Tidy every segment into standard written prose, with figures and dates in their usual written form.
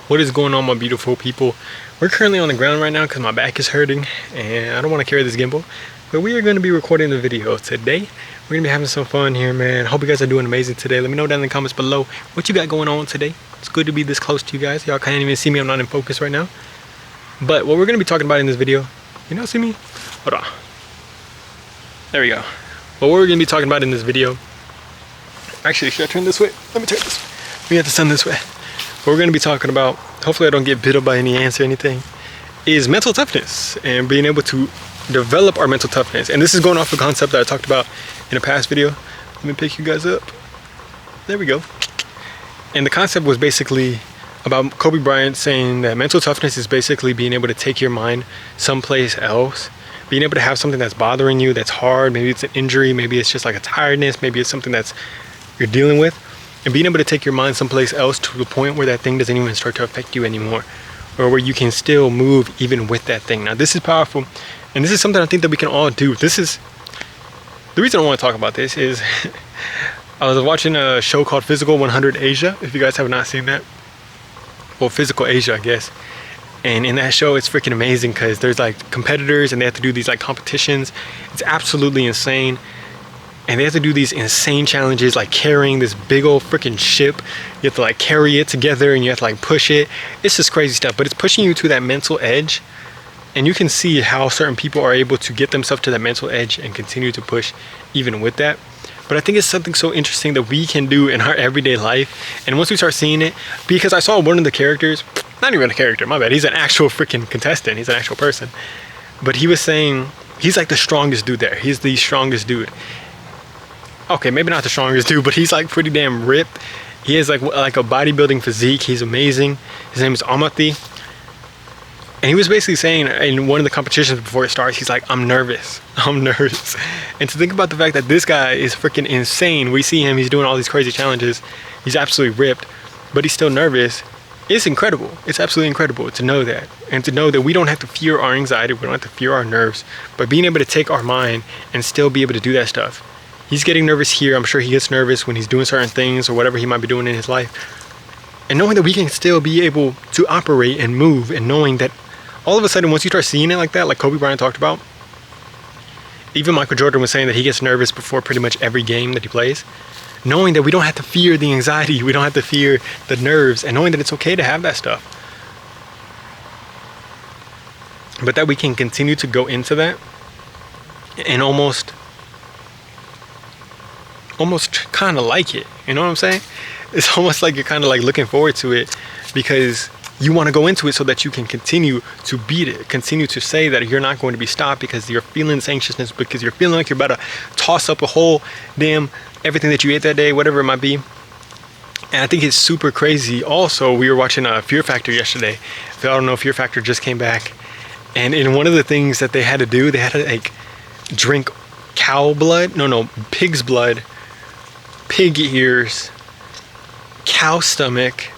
What is going on, my beautiful people? We're currently on the ground right now because my back is hurting and I don't want to carry this gimbal, but we are going to be recording the video today. We're going to be having some fun here, man. Hope you guys are doing amazing today. Let me know down in the comments below what you got going on today. It's good to be this close to you guys. Y'all can't even see me. I'm not in focus right now. But what we're going to be talking about in this video, you know, see me? Hold on. There we go. What we're going to be talking about in this video, actually, should I turn this way? Let me turn this way. We got the sun this way. What we're going to be talking about, hopefully I don't get bit up by any ants or anything, is mental toughness and being able to develop our mental toughness. And this is going off a concept that I talked about in a past video. Let me pick you guys up. There we go. And the concept was basically about Kobe Bryant saying that mental toughness is basically being able to take your mind someplace else, being able to have something that's bothering you, that's hard. Maybe it's an injury, maybe it's just like a tiredness, maybe it's something that's you're dealing with, and being able to take your mind someplace else to the point where that thing doesn't even start to affect you anymore, or where you can still move even with that thing. Now this is powerful, and this is something I think that we can all do. This is the reason I want to talk about this is I was watching a show called Physical 100 Asia, if you guys have not seen that. Well, Physical Asia, I guess. And in that show, it's freaking amazing because there's like competitors and they have to do these like competitions. It's absolutely insane. And they have to do these insane challenges, like carrying this big old freaking ship. You have to like carry it together and you have to like push it. It's just crazy stuff, but it's pushing you to that mental edge. And you can see how certain people are able to get themselves to that mental edge and continue to push even with that. But I think it's something so interesting that we can do in our everyday life. And once we start seeing it, because I saw one of the characters, not even a character, my bad, he's an actual freaking contestant, he's an actual person. But he was saying, he's like the strongest dude there. He's the strongest dude. Okay, maybe not the strongest dude, but he's like pretty damn ripped. He has like a bodybuilding physique. He's amazing. His name is Amathi. And he was basically saying in one of the competitions before it starts, he's like, I'm nervous. I'm nervous. And to think about the fact that this guy is freaking insane. We see him, he's doing all these crazy challenges. He's absolutely ripped, but he's still nervous. It's incredible. It's absolutely incredible to know that. And to know that we don't have to fear our anxiety. We don't have to fear our nerves, but being able to take our mind and still be able to do that stuff. He's getting nervous here. I'm sure he gets nervous when he's doing certain things or whatever he might be doing in his life. And knowing that we can still be able to operate and move, and knowing that all of a sudden, once you start seeing it like that, like Kobe Bryant talked about, even Michael Jordan was saying that he gets nervous before pretty much every game that he plays. Knowing that we don't have to fear the anxiety, we don't have to fear the nerves, and knowing that it's okay to have that stuff. But that we can continue to go into that and almost kind of like it, you know what I'm saying? It's almost like you're kind of like looking forward to it because you want to go into it so that you can continue to beat it, continue to say that you're not going to be stopped because you're feeling this anxiousness, because you're feeling like you're about to toss up a whole damn everything that you ate that day, whatever it might be. And I think it's super crazy. Also, we were watching Fear Factor yesterday. If y'all don't know, Fear Factor just came back, and in one of the things that they had to do, they had to like drink cow blood, pig's blood, pig ears, cow stomach,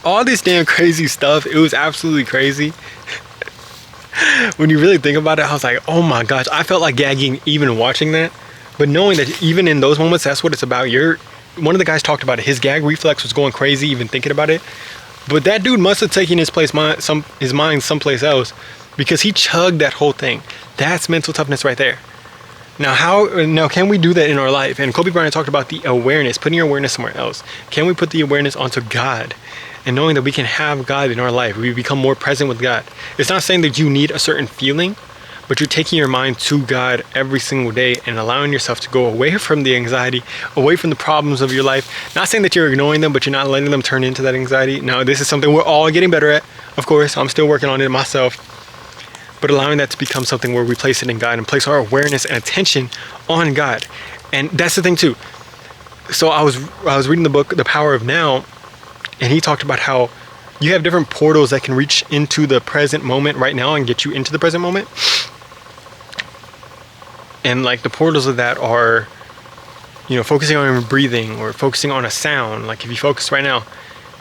all this damn crazy stuff. It was absolutely crazy. When you really think about it, I was like, oh my gosh, I felt like gagging even watching that. But knowing that even in those moments, that's what it's about. One of the guys talked about it. His gag reflex was going crazy even thinking about it. But that dude must have taken his mind someplace else, because he chugged that whole thing. That's mental toughness right there. Now can we do that in our life? And Kobe Bryant talked about the awareness, putting your awareness somewhere else. Can we put the awareness onto God? And knowing that we can have God in our life, we become more present with God. It's not saying that you need a certain feeling, but you're taking your mind to God every single day and allowing yourself to go away from the anxiety, away from the problems of your life. Not saying that you're ignoring them, but you're not letting them turn into that anxiety. Now, this is something we're all getting better at. Of course, I'm still working on it myself. But allowing that to become something where we place it in God and place our awareness and attention on God. And that's the thing too. So I was reading the book, The Power of Now, and he talked about how you have different portals that can reach into the present moment right now and get you into the present moment. And like the portals of that are, focusing on your breathing or focusing on a sound. Like if you focus right now,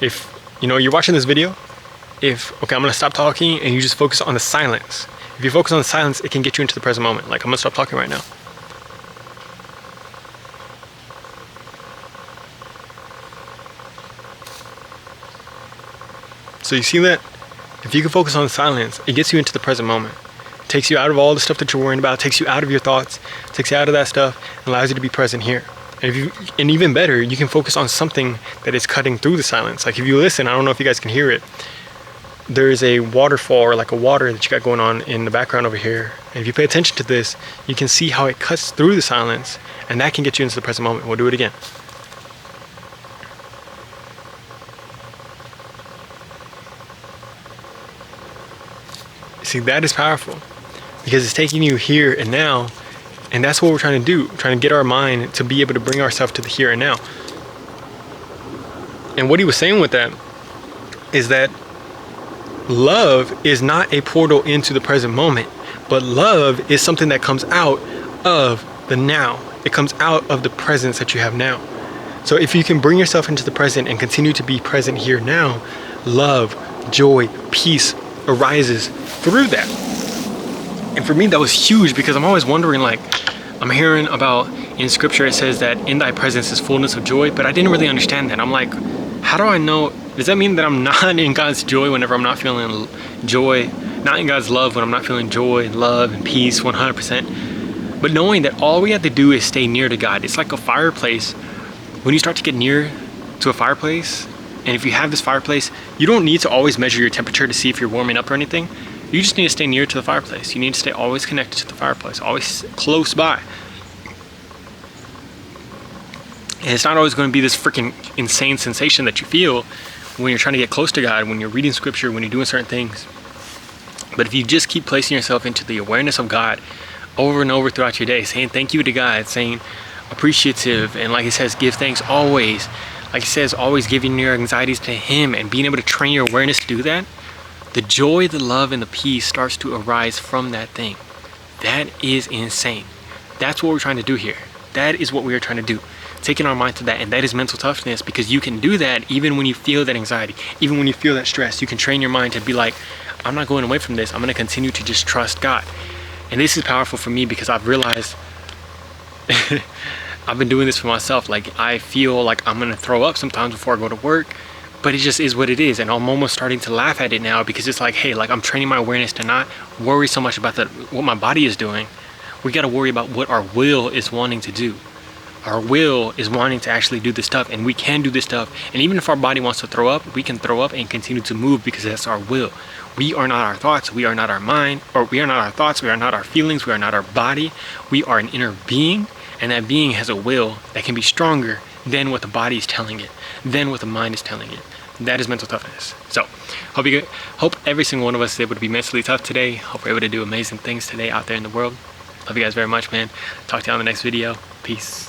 if, you're watching this video, okay, I'm gonna stop talking and you just focus on the silence. If you focus on the silence, it can get you into the present moment. Like I'm gonna stop talking right now. So you see that? If you can focus on silence, it gets you into the present moment. It takes you out of all the stuff that you're worrying about, takes you out of your thoughts, takes you out of that stuff, and allows you to be present here. And even better, you can focus on something that is cutting through the silence. Like if you listen, I don't know if you guys can hear it, there is a waterfall or like a water that you got going on in the background over here. And if you pay attention to this, you can see how it cuts through the silence, and that can get you into the present moment. We'll do it again. See, that is powerful because it's taking you here and now, and that's what we're trying to do. We're trying to get our mind to be able to bring ourselves to the here and now. And what he was saying with that is that love is not a portal into the present moment, but love is something that comes out of the now. It comes out of the presence that you have now. So if you can bring yourself into the present and continue to be present here now, love, joy, peace arises through that. And for me, that was huge because I'm always wondering, like, I'm hearing about in scripture, it says that in thy presence is fullness of joy, but I didn't really understand that. I'm like, how do I know? Does that mean that I'm not in God's joy whenever I'm not feeling joy? Not in God's love when I'm not feeling joy and love and peace 100%? But knowing that all we have to do is stay near to God. It's like a fireplace. When you start to get near to a fireplace, and if you have this fireplace, you don't need to always measure your temperature to see if you're warming up or anything. You just need to stay near to the fireplace. You need to stay always connected to the fireplace, always close by. And it's not always going to be this freaking insane sensation that you feel when you're trying to get close to God, when you're reading scripture, when you're doing certain things. But if you just keep placing yourself into the awareness of God over and over throughout your day, saying thank you to God, saying appreciative, and like it says, give thanks always. Like it says, always giving your anxieties to Him and being able to train your awareness to do that, the joy, the love, and the peace starts to arise from that thing. That is insane. That's what we're trying to do here. That is what we are trying to do. Taking our mind to that, and that is mental toughness, because you can do that even when you feel that anxiety, even when you feel that stress. You can train your mind to be like, I'm not going away from this. I'm going to continue to just trust God. And this is powerful for me because I've realized I've been doing this for myself. Like, I feel like I'm going to throw up sometimes before I go to work, but it just is what it is. And I'm almost starting to laugh at it now because it's like, hey, like I'm training my awareness to not worry so much about what my body is doing. We got to worry about what our will is wanting to do. Our will is wanting to actually do this stuff, and we can do this stuff. And even if our body wants to throw up, we can throw up and continue to move because that's our will. We are not our thoughts. We are not our mind, or we are not our thoughts. We are not our feelings. We are not our body. We are an inner being, and that being has a will that can be stronger than what the body is telling it, than what the mind is telling it. That is mental toughness. So hope every single one of us is able to be mentally tough today. Hope we're able to do amazing things today out there in the world. Love you guys very much, man. Talk to you on the next video. Peace.